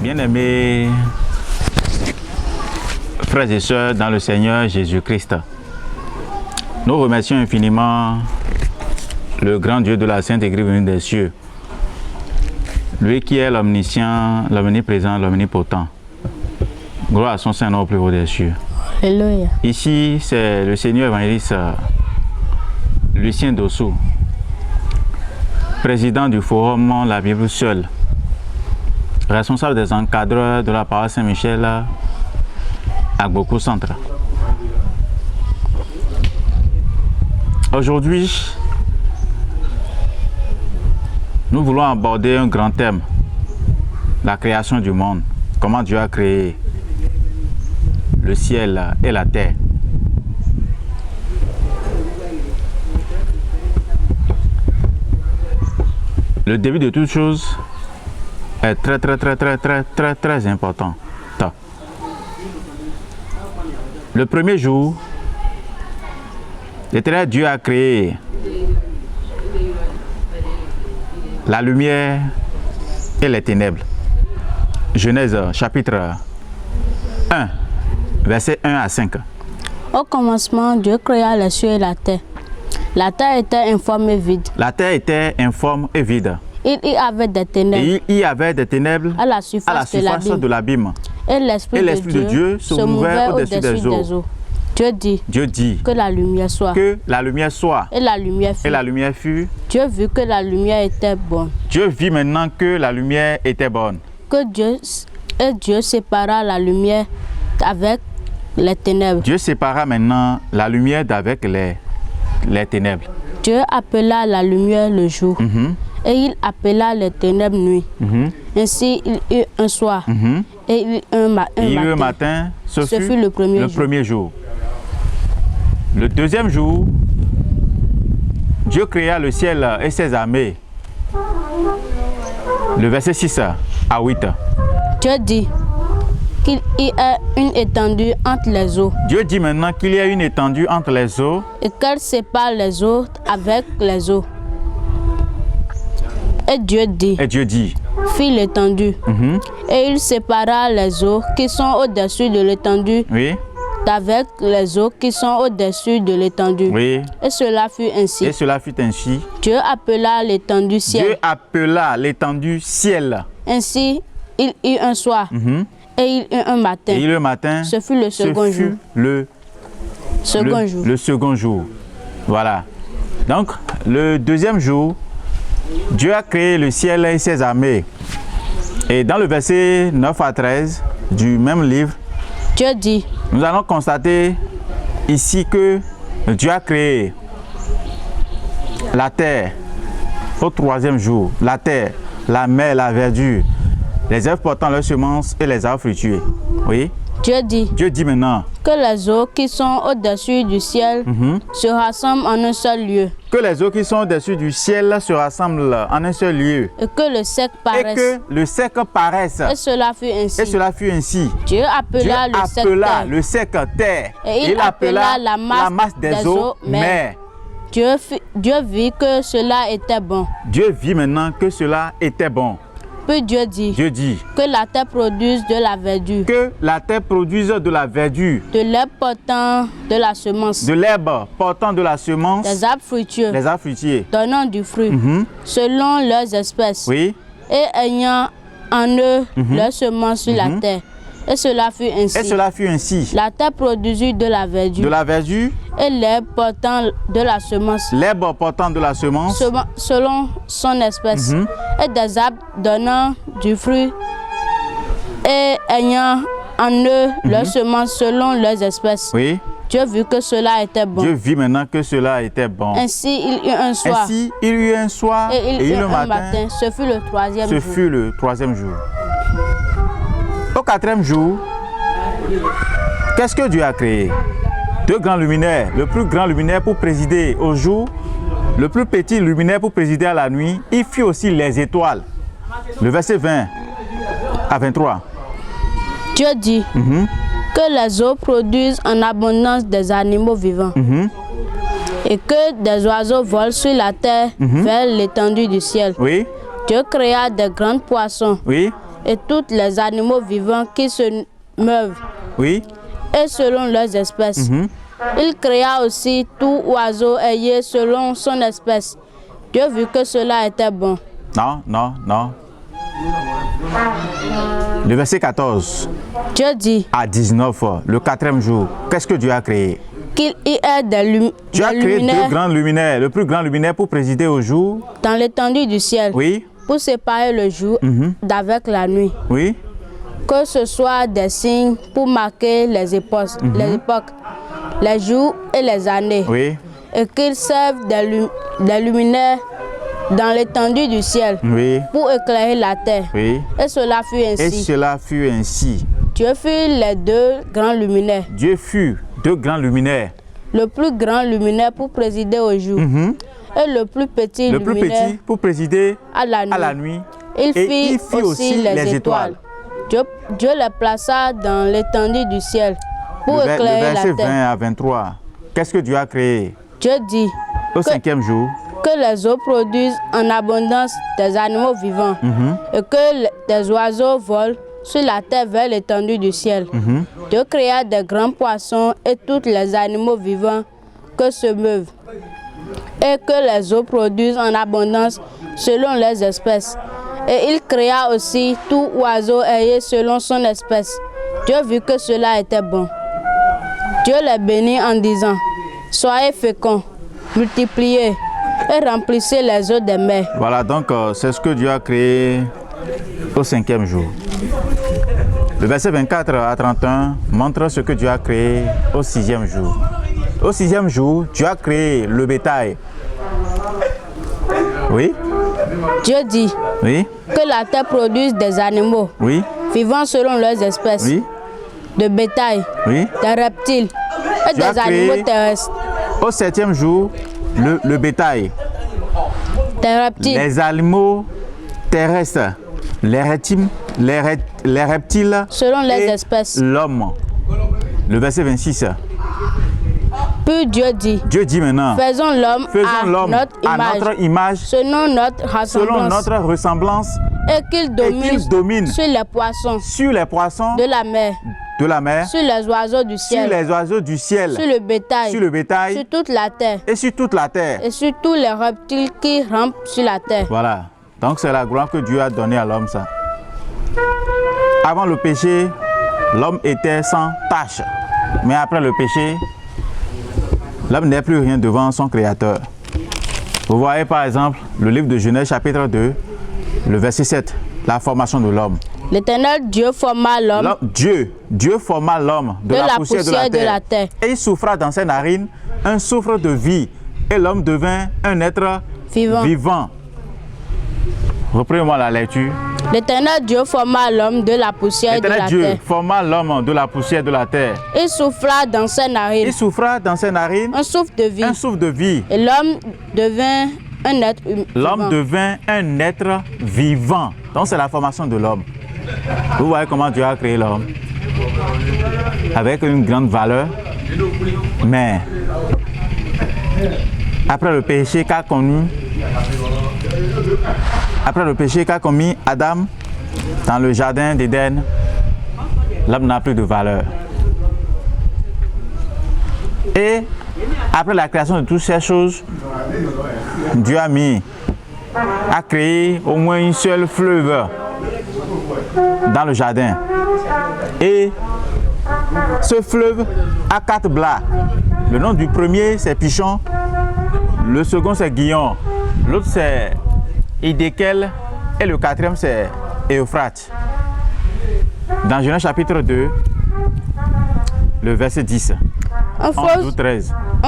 Bien-aimés frères et sœurs dans le Seigneur Jésus-Christ, nous remercions infiniment le grand Dieu de la Sainte Église venue des cieux, lui qui est l'omniscient, l'omniprésent, l'omnipotent. Gloire à son Saint-Nom au plus haut des cieux. Alléluia. Ici, c'est le Seigneur évangéliste Lucien Dossou, président du forum La Bible Seule, responsable des encadreurs de la paroisse Saint-Michel à Gboko Centre. Aujourd'hui, nous voulons aborder un grand thème, la création du monde, comment Dieu a créé le ciel et la terre. Le début de toute chose est très important. Le premier jour, l'Éternel Dieu a créé la lumière et les ténèbres. Genèse chapitre 1, versets 1 à 5. Au commencement, Dieu créa les cieux et la terre. La terre était informe et vide. La terre était informe et vide. Il y avait des ténèbres. Et il y avait des ténèbres à la surface de l'abîme. Et l'Esprit de Dieu se mouvait au-dessus des eaux. Dieu dit que la lumière soit. Et la lumière fut. Dieu vit que la lumière était bonne. Dieu vit maintenant que la lumière était bonne. Dieu sépara la lumière avec les ténèbres. Dieu sépara maintenant la lumière d'avec les ténèbres. Dieu appela la lumière le jour. Et il appela les ténèbres nuit. Ainsi il eut un soir. Et il eut un matin. Ce fut le premier jour. Le deuxième jour, Dieu créa le ciel et ses armées. Le verset 6 à 8. Dieu dit qu'il y a une étendue entre les eaux. Dieu dit maintenant qu'il y a une étendue entre les eaux. Et qu'elle sépare les eaux avec les eaux. Et Dieu dit, fit l'étendue. Et il sépara les eaux qui sont au-dessus de l'étendue d'avec les eaux qui sont au-dessus de l'étendue. Et cela fut ainsi. Dieu appela l'étendue ciel. Ainsi, il eut un soir. Et il eut un matin. Ce fut le second jour. Le second jour. Voilà. Donc, le deuxième jour, Dieu a créé le ciel et ses armées. Et dans le verset 9 à 13 du même livre, Dieu dit, nous allons constater ici que Dieu a créé la terre au troisième jour. La terre, la mer, la verdure, les œuvres portant leurs semences et les arbres fructueux. Oui. Dieu dit maintenant que les eaux qui sont au-dessus du ciel se rassemblent en un seul lieu. Que les eaux qui sont au-dessus du ciel se rassemblent en un seul lieu. Et que le sec paraisse. Et cela fut ainsi. Dieu appela le sec terre. Et il appela la masse des eaux mer. Dieu vit que cela était bon. Dieu vit maintenant que cela était bon. Puis Dieu dit que la terre produise de la verdure. De l'herbe portant de la semence. Des arbres fructueux. Donnant du fruit. Selon leurs espèces. Oui. Et ayant en eux leur semence sur la terre. Et cela fut ainsi. La terre produisit de la verdure. Et l'herbe portant de la semence. Selon son espèce. Et des arbres donnant du fruit. Et ayant en eux leur semence selon leurs espèces. Oui. Dieu vit que cela était bon. Dieu vit maintenant que cela était bon. Ainsi il eut un soir. Et il eut un matin. Ce fut le troisième jour. Au quatrième jour, qu'est-ce que Dieu a créé? Deux grands luminaires. Le plus grand luminaire pour présider au jour, le plus petit luminaire pour présider à la nuit. Il fit aussi les étoiles. Le verset 20 à 23. Dieu dit que les eaux produisent en abondance des animaux vivants. Et que des oiseaux volent sur la terre vers l'étendue du ciel. Oui. Dieu créa des grands poissons. Oui. et tous les animaux vivants qui se meuvent. Oui. Et selon leurs espèces. Il créa aussi tout oiseau ayé selon son espèce. Dieu vit que cela était bon. Non, non, non. Le verset 14. Dieu dit à 19, le 4e jour, qu'est-ce que Dieu a créé? Qu'il y ait des luminaires. Tu as créé 2 grands luminaires. Le plus grand luminaire pour présider au jour. Dans l'étendue du ciel. Oui. Pour séparer le jour d'avec la nuit. Oui. Que ce soit des signes pour marquer les époques, les jours et les années. Oui. Et qu'ils servent des luminaires dans l'étendue du ciel. Oui. Pour éclairer la terre. Oui. Et cela fut ainsi. Et cela fut ainsi. Dieu fut les 2 grands luminaires. Dieu fut 2 grands luminaires. Le plus grand luminaire pour présider au jour. Et le plus petit luminaire pour présider à la nuit. Il fit aussi les étoiles. Dieu les plaça dans l'étendue du ciel pour éclairer la terre. Le verset 20 à 23. Qu'est-ce que Dieu a créé? Dieu dit au 5e jour que les eaux produisent en abondance des animaux vivants et que des oiseaux volent sur la terre vers l'étendue du ciel. Dieu créa des grands poissons et tous les animaux vivants que se meuvent et que les eaux produisent en abondance selon leurs espèces. Et il créa aussi tout oiseau ayé selon son espèce. Dieu vit que cela était bon. Dieu les bénit en disant, soyez féconds, multipliez et remplissez les eaux des mers. Voilà, donc c'est ce que Dieu a créé au 5e jour. Le verset 24 à 31 montre ce que Dieu a créé au 6e jour. Au 6e jour, Dieu a créé le bétail. Oui. Dieu dit que la terre produise des animaux vivant selon leurs espèces, de bétail, des reptiles et Dieu des animaux terrestres. Au 7e jour, le bétail, des reptiles, les animaux terrestres, les reptiles selon les espèces, l'homme. Le verset 26. Puis Dieu dit maintenant, faisons l'homme à notre image, selon notre ressemblance, et qu'il domine sur les poissons de la mer, sur les oiseaux du ciel, sur le bétail, sur toute la terre, et sur tous les reptiles qui rampent sur la terre. Voilà, donc c'est la gloire que Dieu a donnée à l'homme, ça. Avant le péché, l'homme était sans tache, mais après le péché, l'homme n'est plus rien devant son Créateur. Vous voyez par exemple le livre de Genèse chapitre 2, le verset 7, la formation de l'homme. L'Éternel Dieu forma l'homme. Dieu forma l'homme de la poussière de la terre. Et il souffla dans ses narines un souffle de vie. Et l'homme devint un être vivant. Reprenez-moi la lecture. L'Éternel Dieu forma l'homme de la poussière de la terre. Dieu forma l'homme de la poussière de la terre. Il souffla dans ses narines. Un souffle de vie. Et l'homme devint un être vivant. L'homme devint un être vivant. Donc c'est la formation de l'homme. Vous voyez comment Dieu a créé l'homme. Avec une grande valeur. Mais après le péché qu'a commis Adam dans le jardin d'Éden, l'homme n'a plus de valeur. Et après la création de toutes ces choses, Dieu a créé au moins une seule fleuve dans le jardin. Et ce fleuve a 4 bras. Le nom du premier c'est Pichon, le second c'est Guillon, l'autre c'est Idékel et le 4e c'est Euphrates. Dans Genèse chapitre 2, le verset 10. Un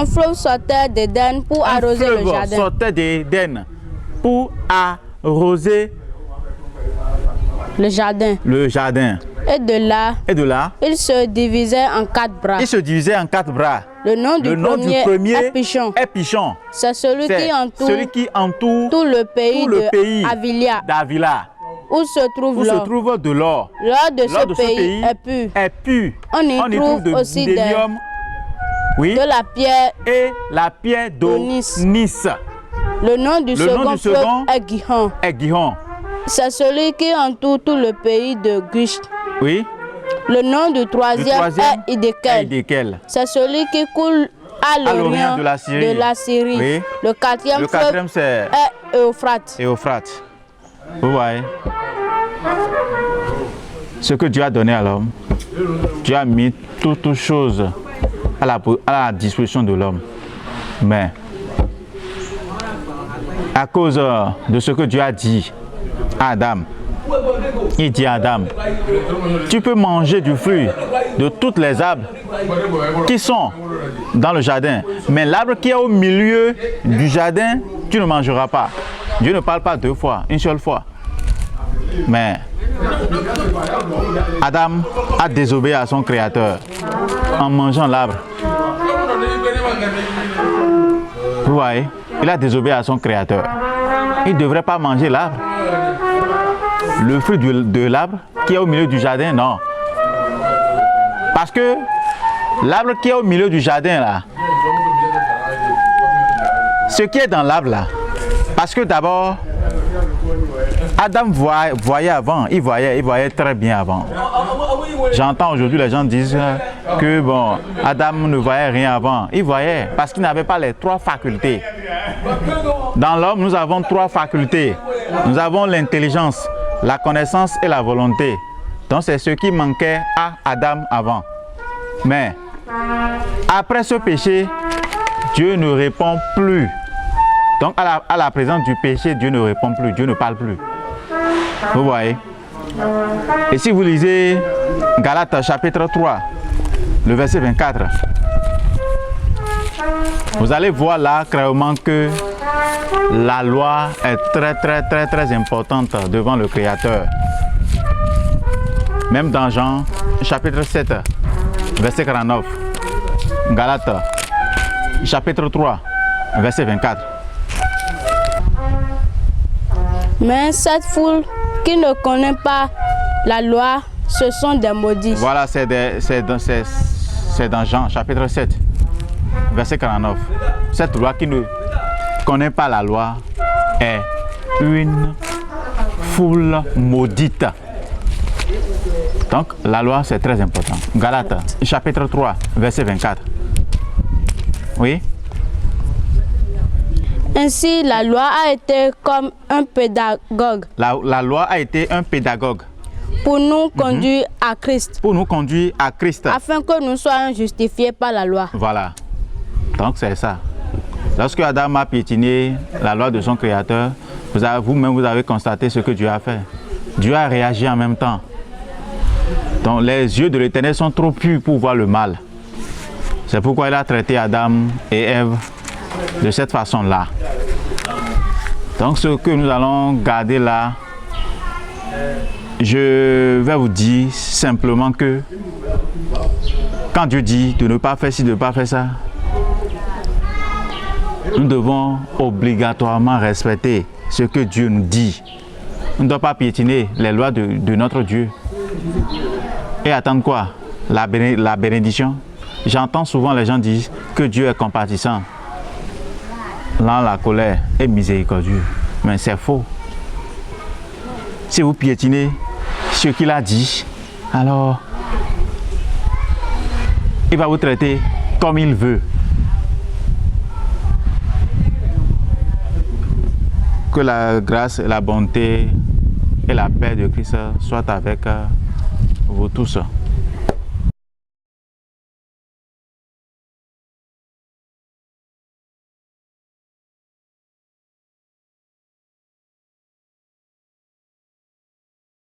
fleuve sortait d'Éden pour arroser le jardin. Un fleuve sortait d'Éden pour arroser le jardin. Et de là, il se divisait en 4 bras. Le nom du premier est Pichon. C'est celui qui entoure tout le pays d'Avila. Où se trouve de l'or. L'or de ce pays est pur. On y trouve aussi de la pierre et la pierre d'Onis. Le nom du second est Gihon. C'est celui qui entoure tout le pays de Gush. Oui. Le nom du troisième est Idékel. C'est celui qui coule à l'orient de la Syrie. Oui. Le quatrième c'est Euphrates. Vous voyez. Ce que Dieu a donné à l'homme, Dieu a mis toutes choses à la disposition de l'homme. Mais à cause de ce que Dieu a dit à Adam, il dit à Adam, tu peux manger du fruit de toutes les arbres qui sont dans le jardin, mais l'arbre qui est au milieu du jardin, tu ne mangeras pas. Dieu ne parle pas deux fois, une seule fois. Mais Adam a désobéi à son Créateur en mangeant l'arbre. Vous voyez, il a désobéi à son Créateur. Il ne devrait pas manger l'arbre. Le fruit de l'arbre qui est au milieu du jardin, non. Parce que l'arbre qui est au milieu du jardin, là, ce qui est dans l'arbre, là, parce que d'abord, Adam voyait avant, il voyait très bien avant. J'entends aujourd'hui les gens disent que bon, Adam ne voyait rien avant. Il voyait parce qu'il n'avait pas les trois facultés. Dans l'homme, nous avons trois facultés. Nous avons l'intelligence, la connaissance et la volonté. Donc c'est ce qui manquait à Adam avant. Mais après ce péché, Dieu ne répond plus. Donc à la présence du péché, Dieu ne répond plus, Dieu ne parle plus. Vous voyez? Et si vous lisez Galates chapitre 3, le verset 24, vous allez voir là clairement que la loi est très importante devant le Créateur. Même dans Jean chapitre 7, verset 49, Galates chapitre 3, verset 24. Mais cette foule qui ne connaît pas la loi, ce sont des maudits. Voilà, c'est dans Jean chapitre 7, verset 49. Cette loi qui ne connaît pas la loi est une foule maudite. Donc la loi c'est très important. Galates chapitre 3, verset 24. Oui. Ainsi, la loi a été comme un pédagogue. La loi a été un pédagogue. Pour nous conduire à Christ. Pour nous conduire à Christ. Afin que nous soyons justifiés par la loi. Voilà. Donc c'est ça. Lorsque Adam a piétiné la loi de son Créateur, vous-même vous avez constaté ce que Dieu a fait. Dieu a réagi en même temps. Donc les yeux de l'Éternel sont trop purs pour voir le mal. C'est pourquoi il a traité Adam et Ève de cette façon-là. Donc ce que nous allons garder là, je vais vous dire simplement que quand Dieu dit de ne pas faire ci, de ne pas faire ça, nous devons obligatoirement respecter ce que Dieu nous dit. On ne doit pas piétiner les lois de notre Dieu. Et attendre quoi? La bénédiction. J'entends souvent les gens dire que Dieu est compatissant. Là, la colère est miséricordieux. Mais c'est faux. Si vous piétinez ce qu'il a dit, alors il va vous traiter comme il veut. Que la grâce, la bonté et la paix de Christ soient avec vous tous.